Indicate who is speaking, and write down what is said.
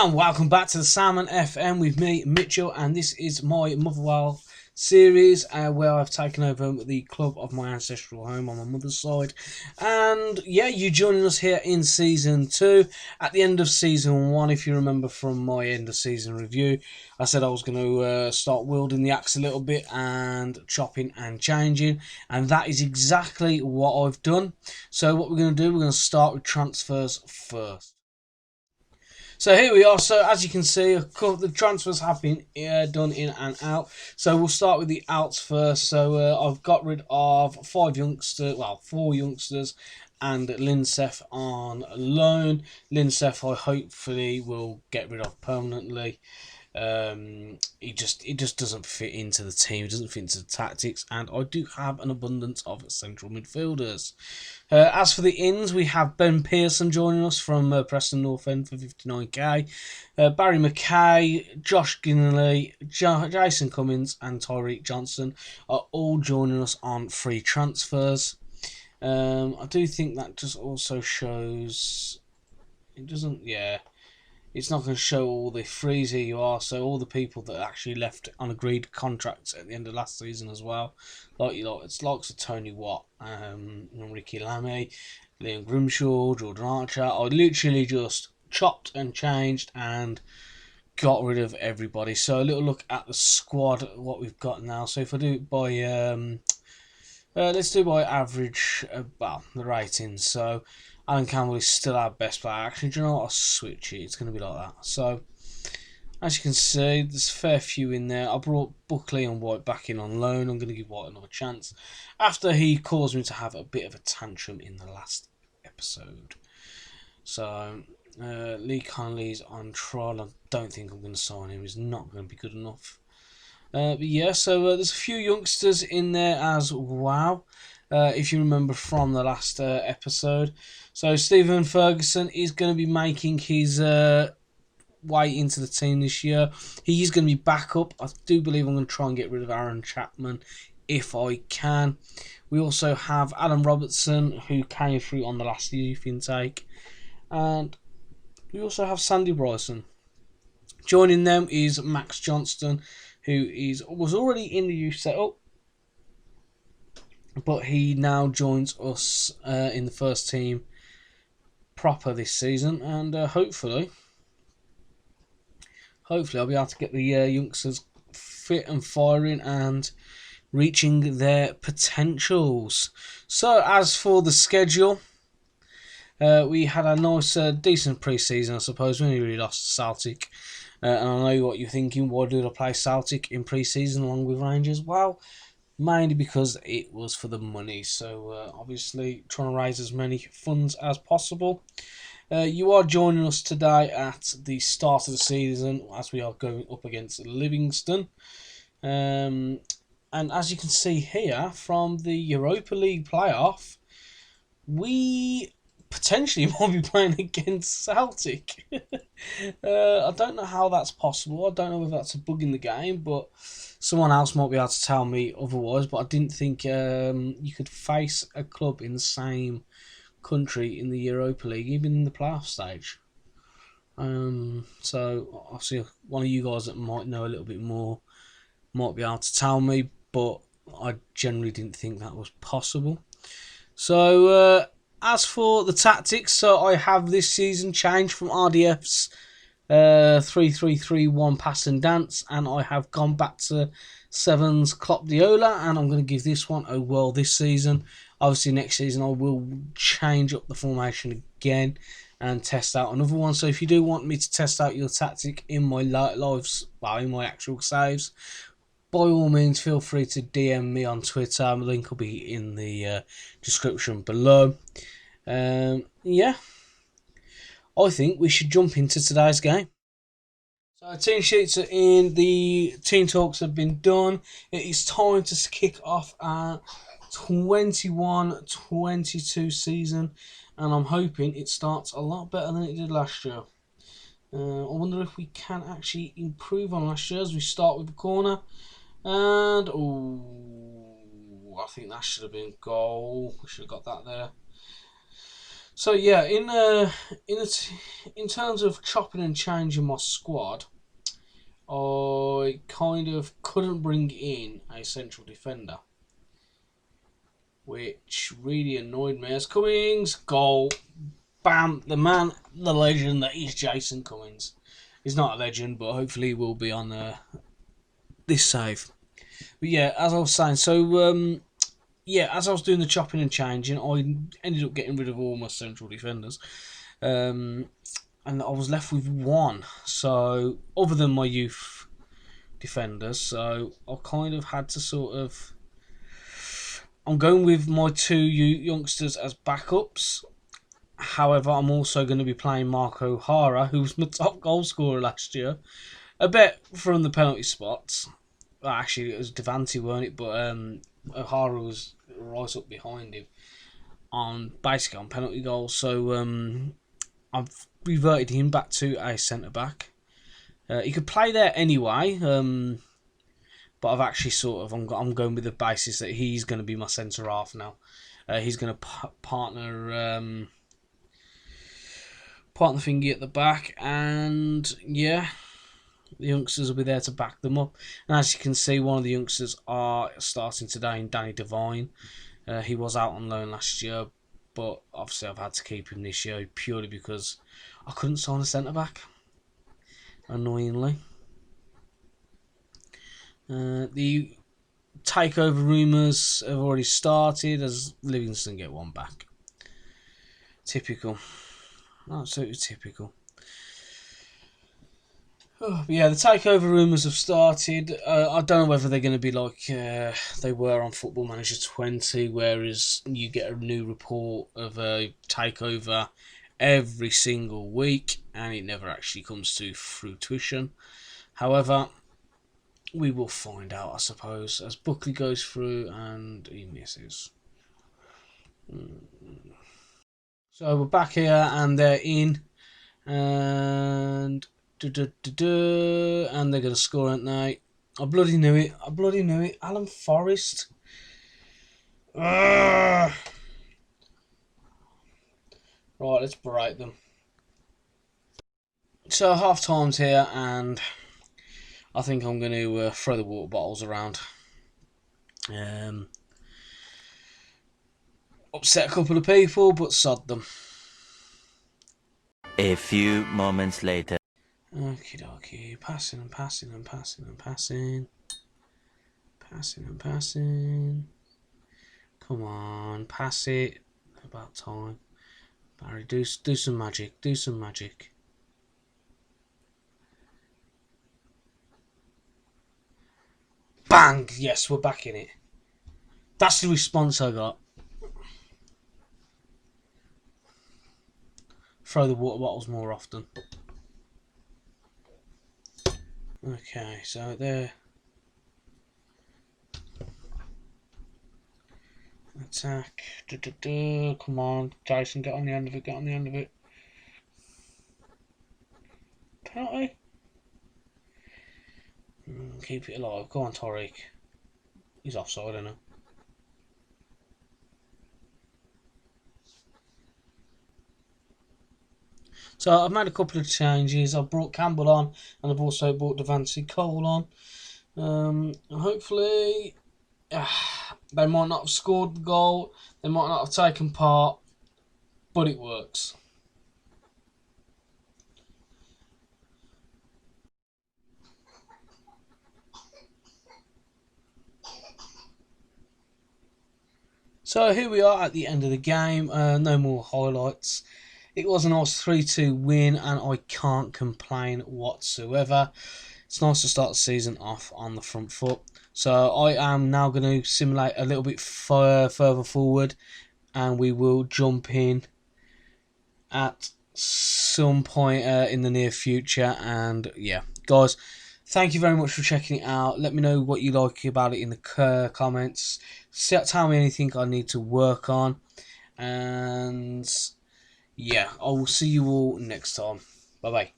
Speaker 1: Hello and welcome back to the Salmon FM with me, Mitchell, and this is my Motherwell series where I've taken over the club of my ancestral home on my mother's side. And yeah, you're joining us here in Season 2. At the end of Season 1, if you remember from my end of season review, I said I was going to start wielding the axe a little bit and chopping and changing, and that is exactly what I've done. So what we're going to do, we're going to start with transfers first. So here we are. So as you can see, the transfers have been done in and out. So we'll start with the outs first. So I've got rid of 4 youngsters and Linseth on loan. Linseth I hopefully will get rid of permanently. He just doesn't fit into the team, doesn't fit into the tactics, and I do have an abundance of central midfielders. As for the ins, we have Ben Pearson joining us from Preston North End for 59k. Barry McKay, Josh Ginley, Jason Cummins and Tyreek Johnson are all joining us on free transfers. I do think that just also shows... It doesn't... Yeah... It's not going to show all the frees here you are, so all the people that actually left on agreed contracts at the end of last season as well. It's likes of Tony Watt, Ricky Lammy, Liam Grimshaw, Jordan Archer. I literally just chopped and changed and got rid of everybody. So a little look at the squad, what we've got now. So if I do it by, let's do by average, the ratings. So Alan Campbell is still our best player. Actually, do you know what? I'll switch it. It's going to be like that. So, as you can see, there's a fair few in there. I brought Buckley and White back in on loan. I'm going to give White another chance after he caused me to have a bit of a tantrum in the last episode. So, Lee Conley's on trial. I don't think I'm going to sign him. He's not going to be good enough. But yeah, so there's a few youngsters in there as well. If you remember from the last episode. So Stephen Ferguson is going to be making his way into the team this year. He is going to be back up. I do believe I'm going to try and get rid of Aaron Chapman if I can. We also have Alan Robertson, who came through on the last youth intake. And we also have Sandy Bryson. Joining them is Max Johnston, who was already in the youth setup, but he now joins us in the first team proper this season, and hopefully I'll be able to get the youngsters fit and firing and reaching their potentials. So as for the schedule, we had a nice, decent pre-season, I suppose. We only really lost to Celtic, and I know what you're thinking. Why did I play Celtic in pre-season along with Rangers? Well, mainly because it was for the money. So obviously trying to raise as many funds as possible. You are joining us today at the start of the season as we are going up against Livingston. And as you can see here from the Europa League playoff, we potentially might be playing against Celtic. I don't know how that's possible. I don't know if that's a bug in the game, but someone else might be able to tell me otherwise. But I didn't think you could face a club in the same country in the Europa League, even in the playoff stage. So obviously one of you guys that might know a little bit more might be able to tell me, but I generally didn't think that was possible. So as for the tactics, so I have this season changed from RDF's 3-3-3-1 pass and dance, and I have gone back to Sevens Klopp Diola, and I'm going to give this one a whirl this season. Obviously next season I will change up the formation again and test out another one. So if you do want me to test out your tactic in my lives, in my actual saves, by all means feel free to DM me on Twitter. The link will be in the description below. Yeah, I think we should jump into today's game. So team sheets are in, the team talks have been done. It is time to kick off our 21-22 season, and I'm hoping it starts a lot better than it did last year. I wonder if we can actually improve on last year as we start with the corner. And I think that should have been goal. We should have got that there. So yeah, in terms of chopping and changing my squad, I kind of couldn't bring in a central defender, which really annoyed me. As Cummings, goal, bam, the man, the legend that is Jason Cummings. He's not a legend, but hopefully he will be on this save. But yeah, as I was saying, so yeah, as I was doing the chopping and changing, I ended up getting rid of all my central defenders. And I was left with one. So, other than my youth defenders, so I kind of had to sort of... I'm going with my two youngsters as backups. However, I'm also going to be playing Mark O'Hara, who was my top goal scorer last year. A bit from the penalty spots. Well, actually, it was Devante, weren't it? But O'Hara was right up behind him basically on penalty goals. So I've reverted him back to a centre back. He could play there anyway, but I've actually sort of I'm going with the basis that he's going to be my centre half now. He's going to partner thingy at the back, and yeah, the youngsters will be there to back them up. And as you can see, one of the youngsters are starting today in Danny Devine. He was out on loan last year, but obviously I've had to keep him this year purely because I couldn't sign a centre back, annoyingly. The takeover rumours have already started as Livingston get one back. Typical. Absolutely typical. Oh, yeah, the takeover rumours have started. I don't know whether they're going to be like they were on Football Manager 20, whereas you get a new report of a takeover every single week, and it never actually comes to fruition. However, we will find out, I suppose, as Buckley goes through and he misses. So we're back here and they're in, and and they're going to score, aren't they? I bloody knew it. Alan Forrest. Right, let's berate them. So half time's here, and I think I'm going to throw the water bottles around. Upset a couple of people, but sod them.
Speaker 2: A few moments later.
Speaker 1: Okie dokie, passing and passing and passing and passing. Passing and passing. Come on, pass it. About time. Barry, do some magic. Do some magic. Bang! Yes, we're back in it. That's the response I got. Throw the water bottles more often. Okay, so there. Attack. Come on, Jason, get on the end of it. Get on the end of it. Penalty. Keep it alive. Go on, Tariq. He's offside, isn't he? So I've made a couple of changes. I've brought Campbell on, and I've also brought Devante Cole on. Hopefully, they might not have scored the goal, they might not have taken part, but it works. So here we are at the end of the game. No more highlights. It was a nice 3-2 win, and I can't complain whatsoever. It's nice to start the season off on the front foot. So I am now going to simulate a little bit further forward, and we will jump in at some point in the near future. And yeah, guys, thank you very much for checking it out. Let me know what you like about it in the comments. Tell me anything I need to work on. And yeah, I will see you all next time. Bye bye.